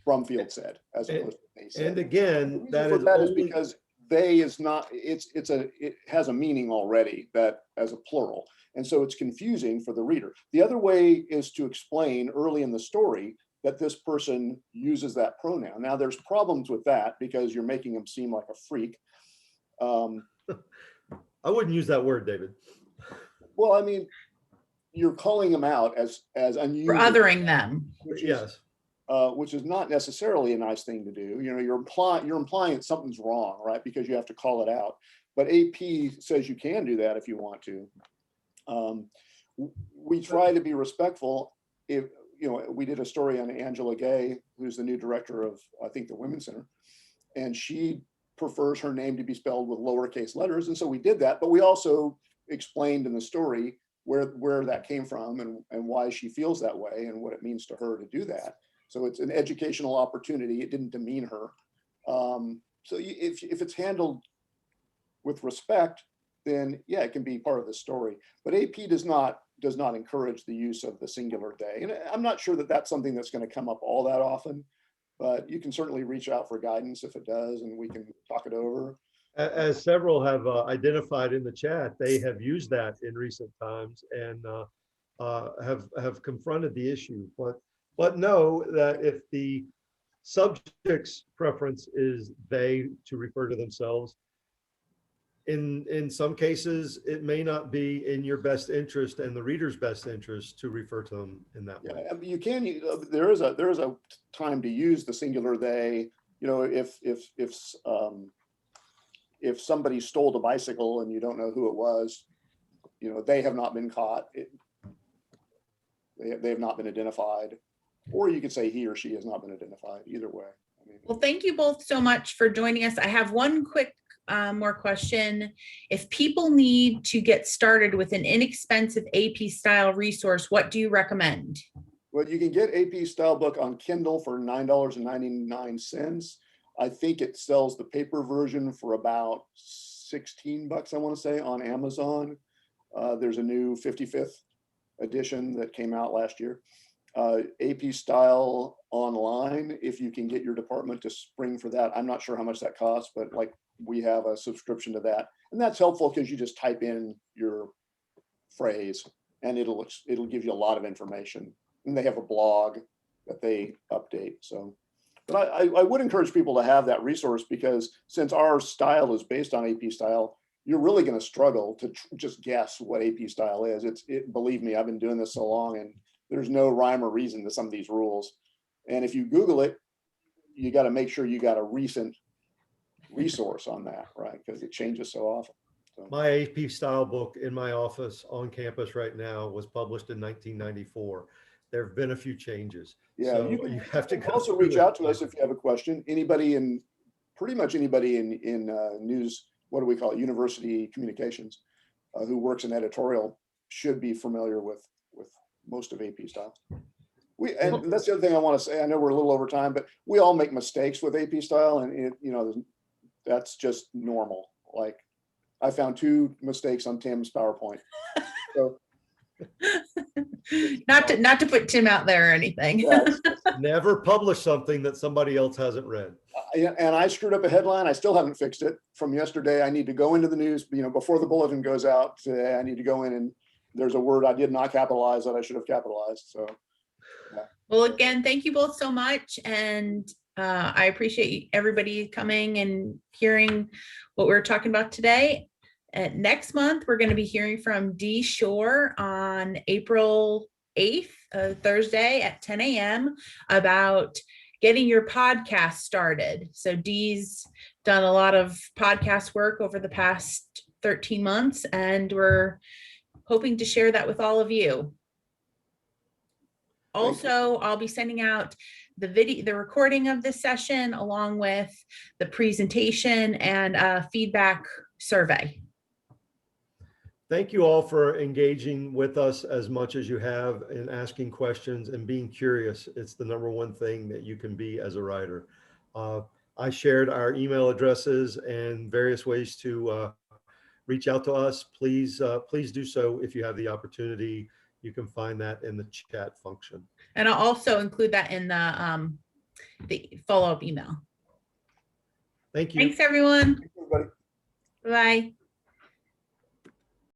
Brumfield said, as opposed to they said.
And again, that
is because they is not, it has a meaning already, that as a plural. And so it's confusing for the reader. The other way is to explain early in the story that this person uses that pronoun. Now there's problems with that because you're making them seem like a freak.
I wouldn't use that word, David.
Well, I mean, you're calling them out as unusual.
For othering them.
Which is not necessarily a nice thing to do. You're implying that something's wrong, right? Because you have to call it out. But AP says you can do that if you want to. We try to be respectful. If we did a story on Angela Gay, who's the new director of, I think, the Women's Center, and she prefers her name to be spelled with lowercase letters, and so we did that. But we also explained in the story where that came from and why she feels that way and what it means to her to do that. So it's an educational opportunity. It didn't demean her. So if it's handled with respect, then yeah, it can be part of the story. But AP does not encourage the use of the singular they. And I'm not sure that that's something that's going to come up all that often, but you can certainly reach out for guidance if it does, and we can talk it over.
As several have identified in the chat, they have used that in recent times and have confronted the issue. But know that if the subject's preference is they to refer to themselves, in some cases, it may not be in your best interest and the reader's best interest to refer to them in that way.
Yeah, you can. There is a time to use the singular they. If somebody stole the bicycle and you don't know who it was, they have not been caught. They have not been identified. Or you could say he or she has not been identified. Either way.
Well, thank you both so much for joining us. I have one quick more question. If people need to get started with an inexpensive AP style resource, what do you recommend?
Well, you can get AP style book on Kindle for $9.99. I think it sells the paper version for about $16, I want to say, on Amazon. There's a new 55th edition that came out last year. AP style online, if you can get your department to spring for that. I'm not sure how much that costs, but we have a subscription to that. And that's helpful because you just type in your phrase and it'll give you a lot of information. And they have a blog that they update. So But I would encourage people to have that resource, because since our style is based on AP style, you're really going to struggle to just guess what AP style is. Believe me, I've been doing this so long, and there's no rhyme or reason to some of these rules. And if you Google it, you got to make sure you got a recent resource on that, right? Because it changes so often. So,
My AP style book in my office on campus right now was published in 1994. There have been a few changes.
yeah,
So
you can
have to go
also
through
reach
it.
out to us if you have a question. Pretty much anybody in news, what do we call it, university communications, who works in editorial should be familiar with most of AP style. And that's the other thing I want to say. I know we're a little over time, but we all make mistakes with AP style, and that's just normal. Like, I found 2 mistakes on Tim's PowerPoint. So,
Not to put Tim out there or anything.
yeah,
Never publish something that somebody else hasn't read.
and I screwed up a headline. I still haven't fixed it from yesterday. I need to go into the news, before the bulletin goes out today. I need to go in, and there's a word I did not capitalize that I should have capitalized. So, yeah.
Well, again, thank you both so much. And I appreciate everybody coming and hearing what we're talking about today. Next month, we're going to be hearing from Dee Shore on April 8th, Thursday at 10 a.m. about getting your podcast started. So Dee's done a lot of podcast work over the past 13 months, and we're hoping to share that with all of you. Also, I'll be sending out the recording of this session, along with the presentation and a feedback survey.
Thank you all for engaging with us as much as you have, and asking questions and being curious. It's the #1 thing that you can be as a writer. I shared our email addresses and various ways to reach out to us. Please do so if you have the opportunity. You can find that in the chat function.
And I'll also include that in the follow-up email.
Thank you.
Thanks, everyone.
Everybody.
Bye.